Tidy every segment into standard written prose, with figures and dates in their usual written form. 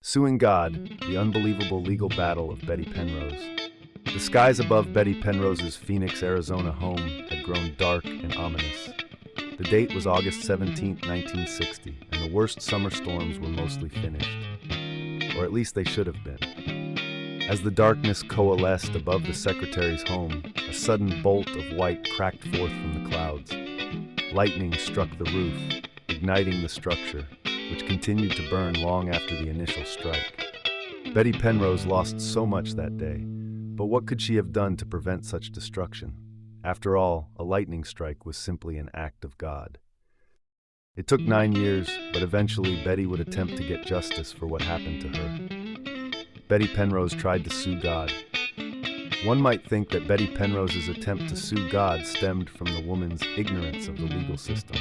Suing God, the unbelievable legal battle of Betty Penrose. The skies above Betty Penrose's Phoenix, Arizona home had grown dark and ominous. The date was August 17, 1960, and the worst summer storms were mostly finished. Or at least they should have been. As the darkness coalesced above the secretary's home, a sudden bolt of white cracked forth from the clouds. Lightning struck the roof, igniting the structure, which continued to burn long after the initial strike. Betty Penrose lost so much that day, but what could she have done to prevent such destruction? After all, a lightning strike was simply an act of God. It took 9 years, but eventually Betty would attempt to get justice for what happened to her. Betty Penrose tried to sue God. One might think that Betty Penrose's attempt to sue God stemmed from the woman's ignorance of the legal system.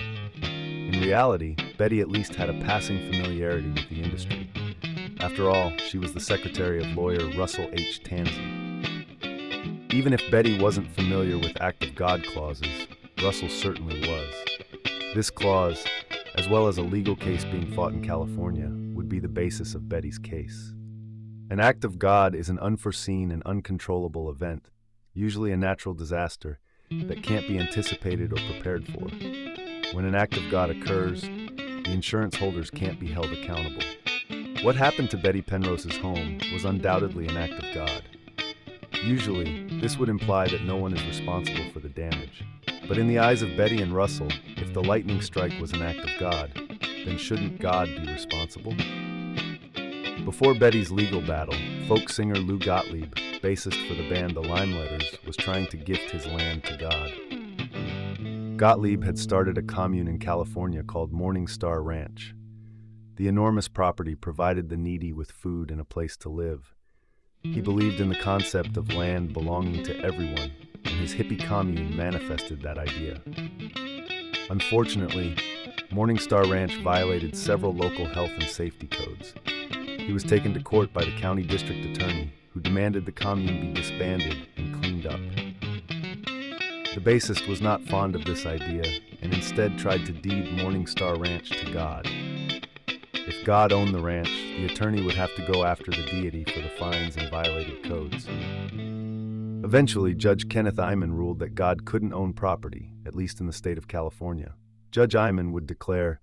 In reality, Betty at least had a passing familiarity with the industry. After all, she was the secretary of lawyer Russel Tansie. Even if Betty wasn't familiar with act of God clauses, Russell certainly was. This clause, as well as a legal case being fought in California, would be the basis of Betty's case. An act of God is an unforeseen and uncontrollable event, usually a natural disaster, that can't be anticipated or prepared for. When an act of God occurs, the insurance holders can't be held accountable. What happened to Betty Penrose's home was undoubtedly an act of God. Usually, this would imply that no one is responsible for the damage. But in the eyes of Betty and Russell, if the lightning strike was an act of God, then shouldn't God be responsible? Before Betty's legal battle, folk singer Lou Gottlieb, bassist for the band The Limeletters, was trying to gift his land to God. Gottlieb had started a commune in California called Morning Star Ranch. The enormous property provided the needy with food and a place to live. He believed in the concept of land belonging to everyone, and his hippie commune manifested that idea. Unfortunately, Morning Star Ranch violated several local health and safety codes. He was taken to court by the county district attorney, who demanded the commune be disbanded and cleaned up. The bassist was not fond of this idea and instead tried to deed Morning Star Ranch to God. If God owned the ranch, the attorney would have to go after the deity for the fines and violated codes. Eventually, Judge Kenneth Iman ruled that God couldn't own property, at least in the state of California. Judge Iman would declare,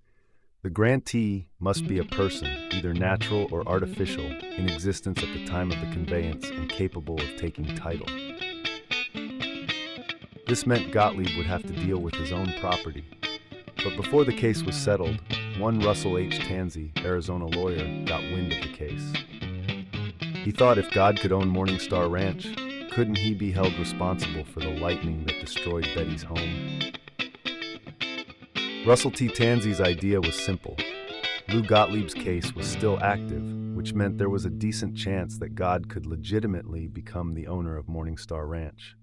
"The grantee must be a person, either natural or artificial, in existence at the time of the conveyance and capable of taking title." This meant Gottlieb would have to deal with his own property. But before the case was settled, one Russel Tansie, Arizona lawyer, got wind of the case. He thought if God could own Morning Star Ranch, couldn't he be held responsible for the lightning that destroyed Betty's home? Russel T. Tansie's idea was simple. Lou Gottlieb's case was still active, which meant there was a decent chance that God could legitimately become the owner of Morning Star Ranch.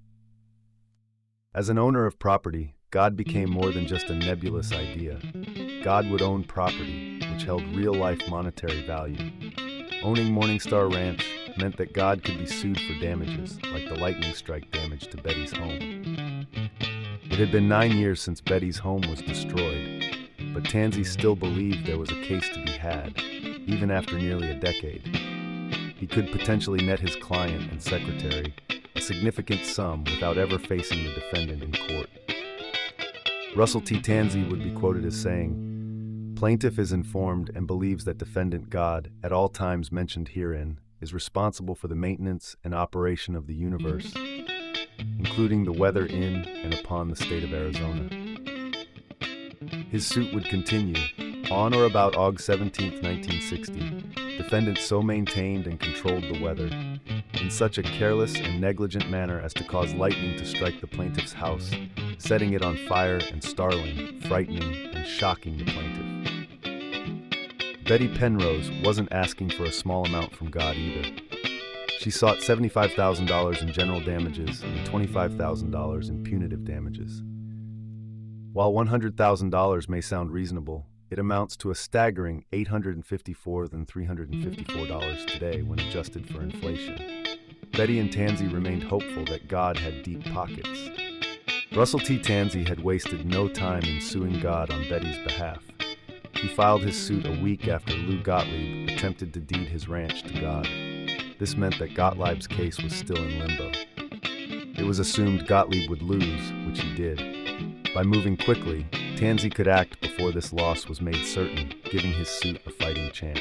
As an owner of property, God became more than just a nebulous idea. God would own property, which held real-life monetary value. Owning Morning Star Ranch meant that God could be sued for damages, like the lightning strike damage to Betty's home. It had been 9 years since Betty's home was destroyed, but Tansie still believed there was a case to be had, even after nearly a decade. He could potentially net his client and secretary a significant sum without ever facing the defendant in court. Russel T. Tansie would be quoted as saying, "Plaintiff is informed and believes that defendant God, at all times mentioned herein, is responsible for the maintenance and operation of the universe, including the weather in and upon the state of Arizona." His suit would continue. On or about August 17, 1960, defendant so maintained and controlled the weather in such a careless and negligent manner as to cause lightning to strike the plaintiff's house, setting it on fire and startling, frightening, and shocking the plaintiff. Betty Penrose wasn't asking for a small amount from God either. She sought $75,000 in general damages and $25,000 in punitive damages. While $100,000 may sound reasonable, it amounts to a staggering $854,354 today when adjusted for inflation. Betty and Tansie remained hopeful that God had deep pockets. Russel T. Tansie had wasted no time in suing God on Betty's behalf. He filed his suit a week after Lou Gottlieb attempted to deed his ranch to God. This meant that Gottlieb's case was still in limbo. It was assumed Gottlieb would lose, which he did. By moving quickly, Tansie could act before this loss was made certain, giving his suit a fighting chance.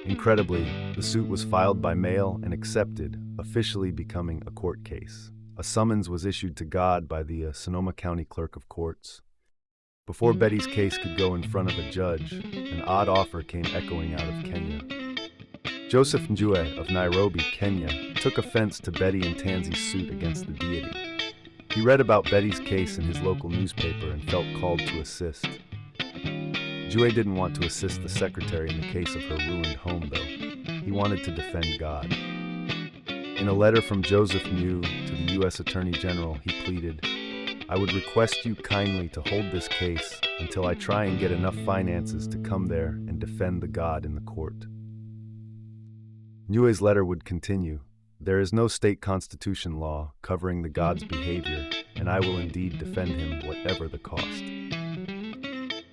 Incredibly, the suit was filed by mail and accepted, officially becoming a court case. A summons was issued to God by the Sonoma County Clerk of Courts. Before Betty's case could go in front of a judge, an odd offer came echoing out of Kenya. Joseph Njue of Nairobi, Kenya, took offense to Betty and Tansie's suit against the deity. He read about Betty's case in his local newspaper and felt called to assist. Njue didn't want to assist the secretary in the case of her ruined home, though. He wanted to defend God. In a letter from Joseph Njue to the U.S. Attorney General, he pleaded, "I would request you kindly to hold this case until I try and get enough finances to come there and defend the God in the court." Njue's letter would continue, "There is no state constitution law covering the God's behavior, and I will indeed defend him whatever the cost."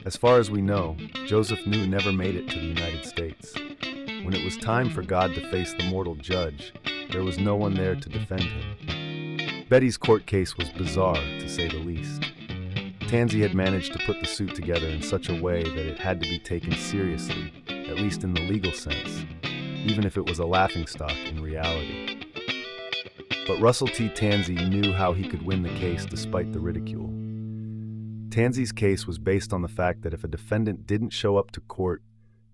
As far as we know, Joseph Njue never made it to the United States. When it was time for God to face the mortal judge, there was no one there to defend him. Betty's court case was bizarre, to say the least. Tansie had managed to put the suit together in such a way that it had to be taken seriously, at least in the legal sense, even if it was a laughingstock in reality. But Russel T. Tansie knew how he could win the case despite the ridicule. Tansie's case was based on the fact that if a defendant didn't show up to court,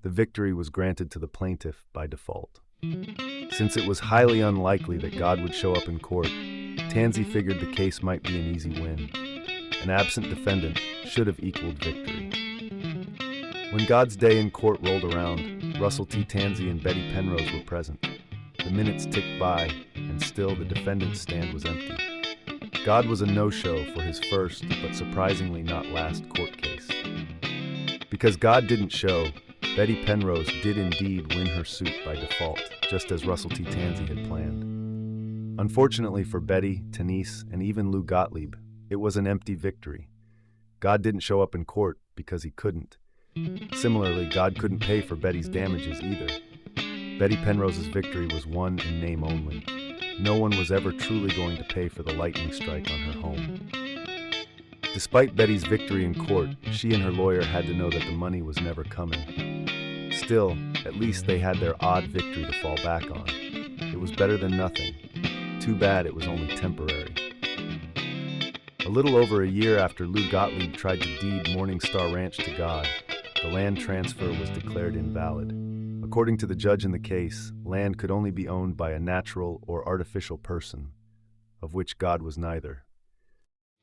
the victory was granted to the plaintiff by default. Since it was highly unlikely that God would show up in court, Tansie figured the case might be an easy win. An absent defendant should have equaled victory. When God's day in court rolled around, Russel T. Tansie and Betty Penrose were present. The minutes ticked by, and still the defendant's stand was empty. God was a no-show for his first, but surprisingly not last court case. Because God didn't show, Betty Penrose did indeed win her suit by default, just as Russel T. Tansie had planned. Unfortunately for Betty, Tanise, and even Lou Gottlieb, it was an empty victory. God didn't show up in court because he couldn't. Similarly, God couldn't pay for Betty's damages either. Betty Penrose's victory was won in name only. No one was ever truly going to pay for the lightning strike on her home. Despite Betty's victory in court, she and her lawyer had to know that the money was never coming. Still, at least they had their odd victory to fall back on. It was better than nothing. Too bad it was only temporary. A little over a year after Lou Gottlieb tried to deed Morningstar Ranch to God, the land transfer was declared invalid. According to the judge in the case, land could only be owned by a natural or artificial person, of which God was neither.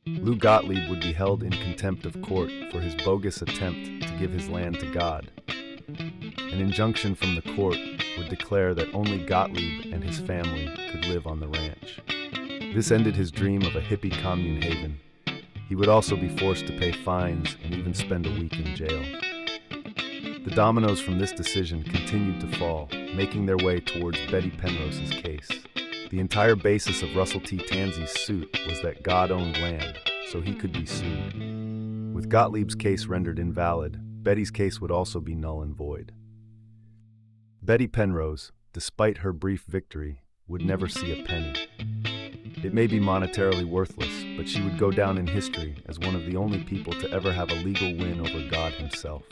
Lou Gottlieb would be held in contempt of court for his bogus attempt to give his land to God. An injunction from the court would declare that only Gottlieb and his family could live on the ranch. This ended his dream of a hippie commune haven. He would also be forced to pay fines and even spend a week in jail. The dominoes from this decision continued to fall, making their way towards Betty Penrose's case. The entire basis of Russel T. Tansie's suit was that God owned land, so he could be sued. With Gottlieb's case rendered invalid, Betty's case would also be null and void. Betty Penrose, despite her brief victory, would never see a penny. It may be monetarily worthless, but she would go down in history as one of the only people to ever have a legal win over God himself.